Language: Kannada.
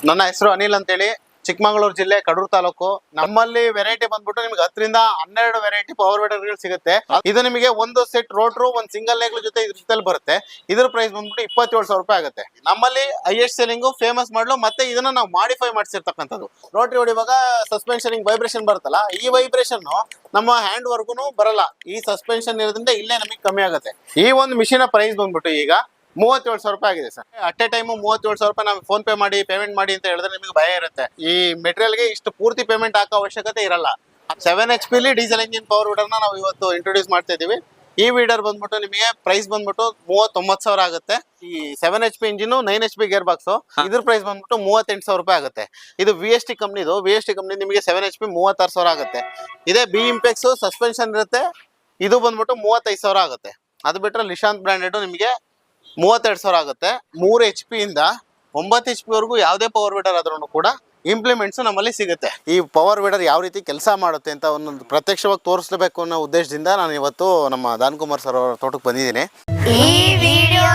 ನನ್ನ ಹೆಸರು ಅನಿಲ್ ಅಂತೇಳಿ, ಚಿಕ್ಕಮಗಳೂರು ಜಿಲ್ಲೆ ಕಡೂರು ತಾಲೂಕು. ನಮ್ಮಲ್ಲಿ ವೆರೈಟಿ ಬಂದ್ಬಿಟ್ಟು ನಿಮ್ಗೆ 10ರಿಂದ 12 ವೆರೈಟಿ ಪವರ್ ವೀಡರ್ಗಳು ಸಿಗುತ್ತೆ. ಇದು ನಿಮಗೆ ಒಂದು ಸೆಟ್ ರೋಟ್ರು, ಒಂದು ಸಿಂಗಲ್ ಲೆಗ್ ಜೊತೆ ಇದ್ರ ಜೊತೆಲಿ ಬರುತ್ತೆ. ಇದ್ರ ಪ್ರೈಸ್ ಬಂದ್ಬಿಟ್ಟು 27,000 ರೂಪಾಯಿ ಆಗುತ್ತೆ. ನಮ್ಮಲ್ಲಿ ಹೈಯೆಸ್ಟ್ ಸೆಲ್ಲಿಂಗು, ಫೇಮಸ್ ಮಾಡಲು, ಮತ್ತೆ ಇದನ್ನ ನಾವು ಮಾಡಿಫೈ ಮಾಡಿಸಿರ್ತಕ್ಕಂಥದ್ದು. ರೋಟ್ರಿ ಹೊಡಿವಾಗ ಸಸ್ಪೆನ್ಷನ್ ವೈಬ್ರೇಷನ್ ಬರುತ್ತಲ್ಲ, ಈ ವೈಬ್ರೇಷನ್ ನಮ್ಮ ಹ್ಯಾಂಡ್ ವರ್ಗುನು ಬರಲ್ಲ. ಈ ಸಸ್ಪೆನ್ಷನ್ ಇರೋದ್ರಿಂದ ಇಲ್ಲೇ ನಮಗೆ ಕಮ್ಮಿ ಆಗುತ್ತೆ. ಈ ಒಂದು ಮಿಷಿನ್ ಪ್ರೈಸ್ ಬಂದ್ಬಿಟ್ಟು ಈಗ 37,000 ರೂಪಾಯಿ ಆಗಿದೆ ಸರ್. ಅಟ್ ಎ ಟೈಮು 37,000 ರೂಪಾಯಿ ನಾವು ಫೋನ್ ಪೇ ಮಾಡಿ ಪೇಮೆಂಟ್ ಮಾಡಿ ಅಂತ ಹೇಳಿದ್ರೆ ನಿಮಗೆ ಭಯ ಇರುತ್ತೆ. ಈ ಮೆಟೀರಿಯಲ್ಗೆ ಇಷ್ಟು ಪೂರ್ತಿ ಪೇಮೆಂಟ್ ಹಾಕೋ ಅವಶ್ಯಕತೆ ಇರಲ್ಲ. 7 HP ಡೀಸೆಲ್ ಇಂಜಿನ್ ಪವರ್ ವೀಡರ್ನ ನಾವು ಇವತ್ತು ಇಂಟ್ರೊಡ್ಯೂಸ್ ಮಾಡ್ತಾ ಇದೀವಿ. ಈ ವೀಡರ್ ಬಂದ್ಬಿಟ್ಟು ನಿಮಗೆ ಪ್ರೈಸ್ ಬಂದ್ಬಿಟ್ಟು 39,000 ಆಗುತ್ತೆ. ಈ 7 HP engine 9 HP gear box, ಇದ್ರ ಪ್ರೈಸ್ ಬಂದ್ಬಿಟ್ಟು 38,000 ರೂಪಾಯಿ ಆಗುತ್ತೆ. ಇದು VST ಕಂಪ್ನಿದು. VST ಕಂಪ್ನಿ ನಿಮಗೆ 7 HP 36,000 ಆಗುತ್ತೆ. ಇದೇ ಬಿ ಇಂಪೆಕ್ಸ್ ಸಸ್ಪೆನ್ಷನ್ ಇರುತ್ತೆ, ಇದು ಬಂದ್ಬಿಟ್ಟು 35,000 ಆಗುತ್ತೆ. ಅದು ಬಿಟ್ಟರೆ ಲಿಶಾಂತ್ ಬ್ರ್ಯಾಂಡೆಡ್ ನಿಮಗೆ 32,000 ಆಗುತ್ತೆ. 3 HP ಇಂದ 9 HP ವರೆಗೂ ಯಾವುದೇ ಪವರ್ ವೀಡರ್ ಆದ್ರೂ ಕೂಡ ಇಂಪ್ಲಿಮೆಂಟ್ಸ್ ನಮ್ಮಲ್ಲಿ ಸಿಗುತ್ತೆ. ಈ ಪವರ್ ವೀಡರ್ ಯಾವ ರೀತಿ ಕೆಲಸ ಮಾಡುತ್ತೆ ಅಂತ ಒಂದೊಂದು ಪ್ರತ್ಯಕ್ಷವಾಗಿ ತೋರಿಸಬೇಕು ಅನ್ನೋ ಉದ್ದೇಶದಿಂದ ನಾನು ಇವತ್ತು ನಮ್ಮ ದಾನ್ ಕುಮಾರ್ ಸರ್ ಅವರ ತೋಟಕ್ಕೆ ಬಂದಿದ್ದೀನಿ. ಈ ವಿಡಿಯೋ